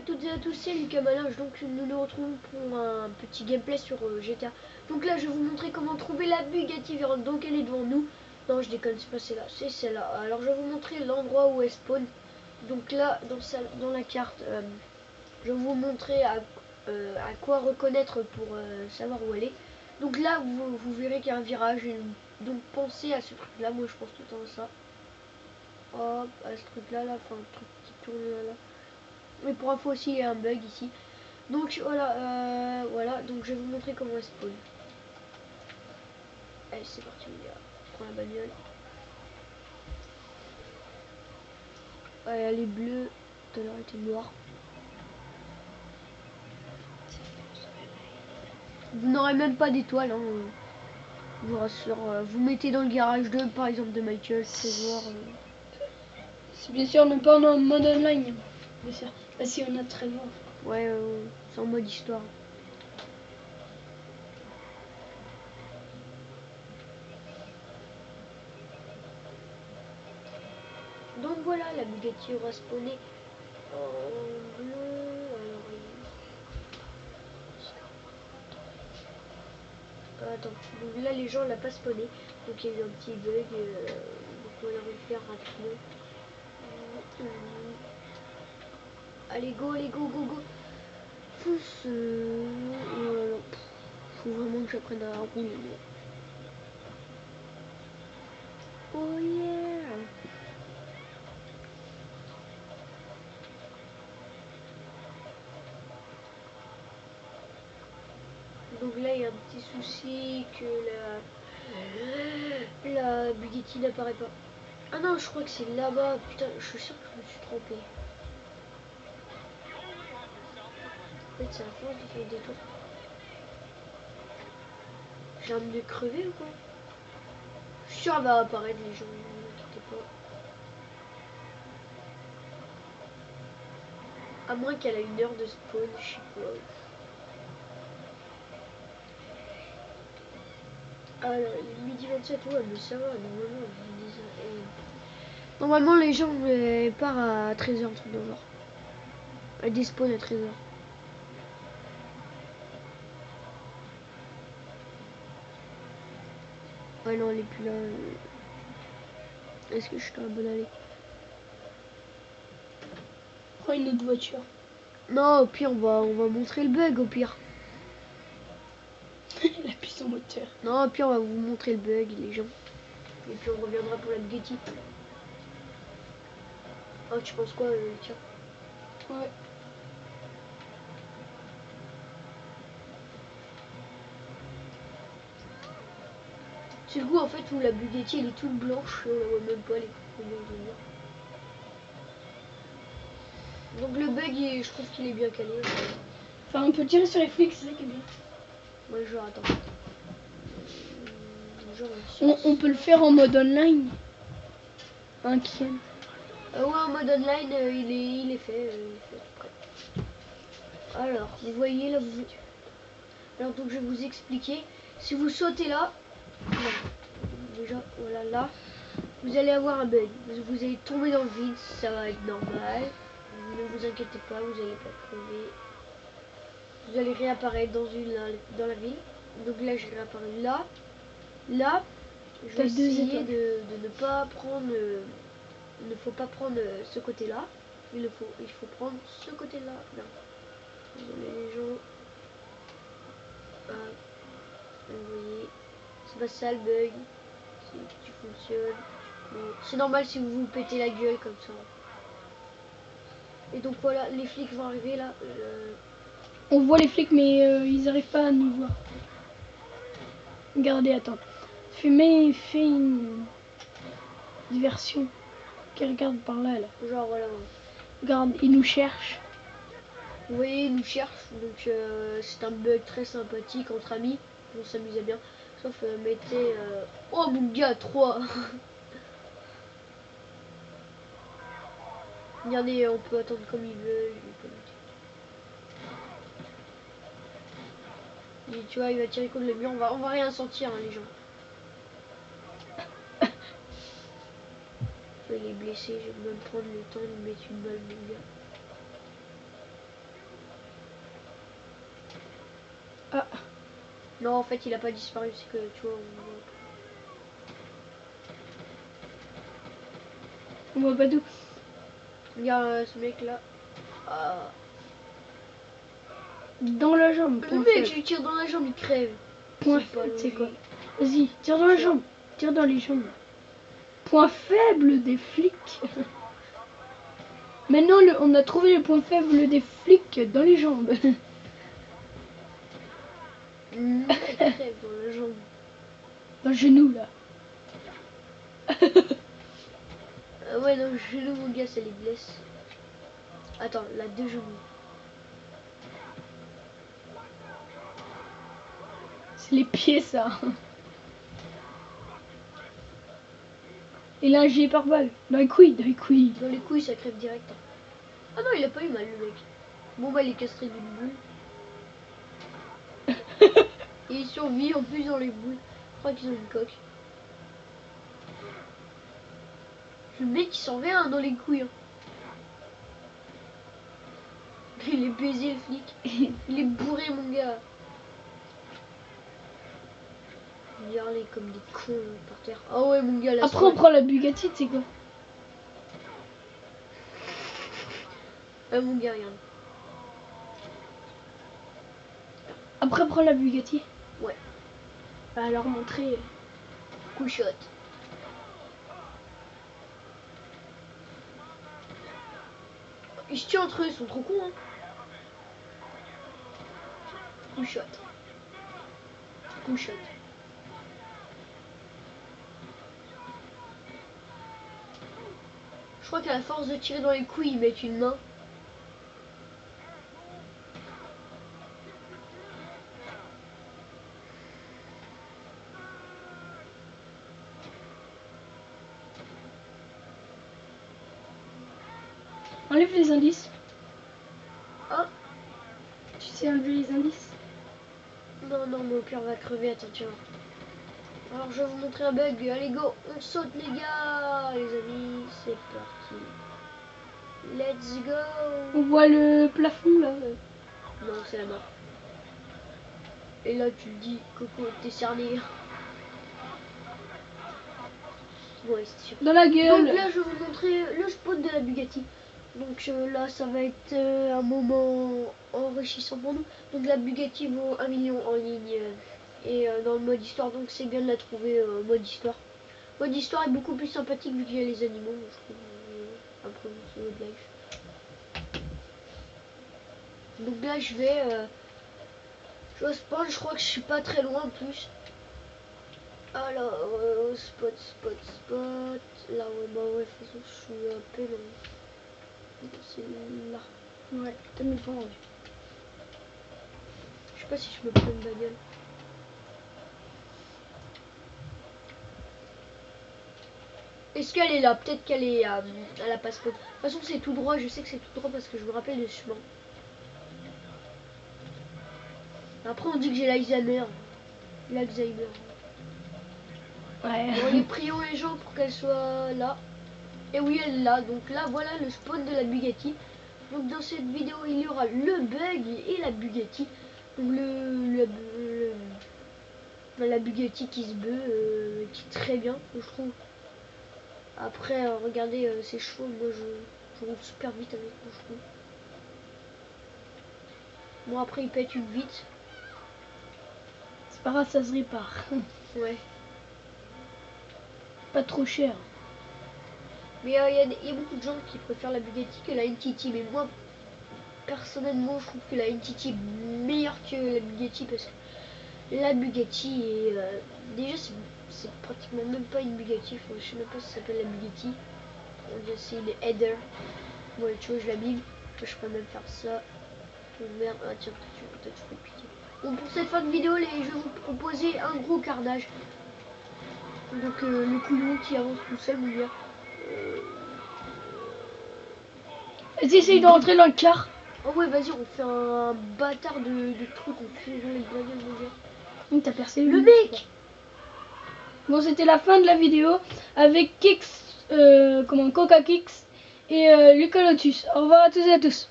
toutes et à tous, c'est Lucas Malinge. Donc nous nous retrouvons pour un petit gameplay sur GTA. Donc là je vais vous montrer comment trouver la Bugatti Veyron. Donc elle est devant nous. Non je déconne, c'est pas celle-là, c'est celle-là. Alors je vais vous montrer l'endroit où elle spawn. Donc là dans la carte, je vais vous montrer à quoi reconnaître pour savoir où elle est. Donc là vous verrez qu'il y a un virage. Donc pensez à ce truc là, moi je pense tout le temps à ça. Hop, à ce truc là, enfin le truc qui tourne là. Mais pour info aussi il y a un bug ici. Donc voilà, voilà, donc je vais vous montrer comment elle spawn. Allez c'est parti les gars, je prends la bagnole. Ouais, elle est bleue, tout à l'heure elle était noire. Vous n'aurez même pas d'étoiles, hein. Je vous rassure, vous mettez dans le garage 2 par exemple de Michael, Trésor. C'est bien sûr ne pas en mode online. Bien sûr. Bah, si on a Trésor. Ouais, c'est en mode histoire. Donc voilà, la Bugatti aura spawné en bleu. Alors, attends, donc là les gens l'a pas spawné, donc il y a eu un petit bug, donc on va le refaire rapidement. Allez go, go. Pousse. Voilà. Faut vraiment que j'apprenne à rouler. Oh yeah. Donc là il y a un petit souci que la Bugatti n'apparaît pas. Ah non, je crois que c'est là-bas. Putain, je suis sûr que je me suis trompé. En fait c'est la force de faire des tours. J'ai envie de crever ou quoi? Je suis sûr qu'elle va apparaître les gens, ne inquiétez pas. À moins qu'elle a une heure de spawn, je sais pas. Alors, il est midi 27, ouais, mais ça va, normalement les gens partent à 13h, un truc de genre. Elle despawn à 13h. Ouais, non, elle est plus là. Est-ce que je suis dans la bonne allée? Prends une autre voiture. Non, au pire, on va montrer le bug, au pire. Elle appuie son moteur. Non, au pire, on va vous montrer le bug, les gens. Et puis on reviendra pour la Bugatti. Oh, tu penses quoi, tiens? Ouais. C'est le goût en fait où la Bugatti elle est toute blanche, on la voit même pas les couleurs. Donc le bug, je trouve qu'il est bien calé. Enfin, on peut tirer sur les flics, c'est ça qui est bien. Ouais, genre, attends. On peut le faire en mode online. Un qui aime. Ouais, en mode online, il est fait. Prêt. Alors, vous voyez là, alors donc je vais vous expliquer. Si vous sautez là, non. Déjà, voilà, là, vous allez avoir un bug. Vous allez tomber dans le vide, ça va être normal. Ne vous inquiétez pas, vous n'allez pas crever. Vous allez réapparaître dans la ville. Donc là, j'ai réapparu là. Là, je vais essayer de ne pas prendre. Il ne faut pas prendre ce côté-là. Il faut prendre ce côté-là. Désolé les gens. Vous voyez, c'est pas ça le bug. Qui fonctionne. C'est normal si vous vous pétez la gueule comme ça. Et donc voilà, les flics vont arriver là. On voit les flics mais ils n'arrivent pas à nous voir. Regardez, attends. Fais une diversion. Qui regarde par là. Genre voilà. Regarde, ils nous cherchent. Vous voyez, ils nous cherchent. Donc c'est un bug très sympathique entre amis. On s'amusait bien. Sauf mettez. Oh mon gars, 3. Regardez, on peut attendre comme il veut. Et tu vois, il va tirer contre le mur. On va rien sentir, hein, les gens. Il est blessé. Je vais même prendre le temps de lui mettre une balle, mon gars. Non, en fait, il a pas disparu, c'est que tu vois. On voit pas d'où. Regarde ce mec là. Ah. Dans la jambe. Le Point mec, faible. je lui tire dans la jambe, il crève. Point C'est pas faible, c'est quoi? logique. Vas-y, tire dans la Tire. jambe. Tire dans les jambes. Point faible des flics. Maintenant, on a trouvé le point faible des flics dans les jambes. Il crève dans la jambe. Dans le genou, là. Ah ouais, non, le genou, mon gars, ça les blesse. Attends, là, 2 genoux. C'est les pieds, ça. Et là, un gilet pare-balles. Dans les couilles, dans les couilles. Dans les couilles, ça crève direct. Ah non, il a pas eu mal, le mec. Bon, bah, il est castré d'une boule. Et il survit en plus dans les boules. Je crois qu'ils ont une coque. Le mec, il s'en vient hein, dans les couilles. Hein. Il est baisé, le flic. Il est bourré, mon gars. Il hurlait comme des cons par terre. Ah ouais, mon gars, là. Après, on prend la Bugatti, c'est quoi? Ah, mon gars, regarde. Après, on prend la Bugatti. Ouais. On va leur montrer. Coup shot. Ils se tuent entre eux, ils sont trop cons. Hein. Coup shot. Coup shot. Je crois qu'à la force de tirer dans les couilles, ils mettent une main. Enlève les indices. Oh. Tu sais enlever les indices? Non, non, mais au pire, on va crever, attends, tiens. Alors, je vais vous montrer un bug. Allez, go, on saute, les gars. Les amis, c'est parti. Let's go. On voit le plafond, là. Non, c'est la mort. Et là, tu te dis, Coco, t'es cerné. Ouais, c'est sûr. Dans la gueule. Donc là, je vais vous montrer le spot de la Bugatti. Donc là, ça va être un moment enrichissant pour nous. Donc la Bugatti vaut 1 million en ligne et dans le mode histoire. Donc c'est bien de la trouver en mode histoire. Mode histoire est beaucoup plus sympathique vu qu'il y a les animaux, je trouve. Après, c'est le live. Donc là, je vais spawn. Je crois que je suis pas très loin en plus. Alors, spot. Là, ouais, bah ouais, de toute façon, je suis un peu loin. C'est là. Ouais, t'as mis le point. Je sais pas si je me prends une bagnole. Est-ce qu'elle est là? Peut-être qu'elle est à la passe-côte. De toute façon, c'est tout droit. Je sais que c'est tout droit parce que je me rappelle des chemins. Après, on dit que j'ai l'Alzheimer. L'Alzheimer. Ouais. Bon, les prions les gens pour qu'elle soit là. Et oui, elle est là. Donc là, voilà le spawn de la Bugatti. Donc dans cette vidéo, il y aura le bug et la Bugatti. Donc la Bugatti qui se bœuf, qui est très bien, je trouve. Après, regardez ces chevaux, moi je roule super vite avec mon chevaux. Bon, après, il pète vite. C'est pas grave, ça se répare. Ouais. Pas trop cher. Mais il y a beaucoup de gens qui préfèrent la Bugatti que la NTT. Mais moi, personnellement, je trouve que la NTT est meilleure que la Bugatti parce que la Bugatti est déjà c'est pratiquement même pas une Bugatti. Enfin, je sais même pas si ça s'appelle la Bugatti. On dirait c'est une header. Ouais, tu vois, je l'abîme. Je peux même faire ça. Oh, merde, ah tiens, peut-être je peux piquer. Bon, pour cette fin de vidéo, je vais vous proposer un gros carnage. Donc le couillon qui avance tout seul, mon gars. Vas-y, essaye de rentrer dans le car. Oh ouais, vas-y, on fait un bâtard de trucs, on fusionne les bagnoles, mon gars. T'as percé Le mec. Bon, c'était la fin de la vidéo avec Kix, Coca Kix et Lucas Lotus. Au revoir à tous et à tous.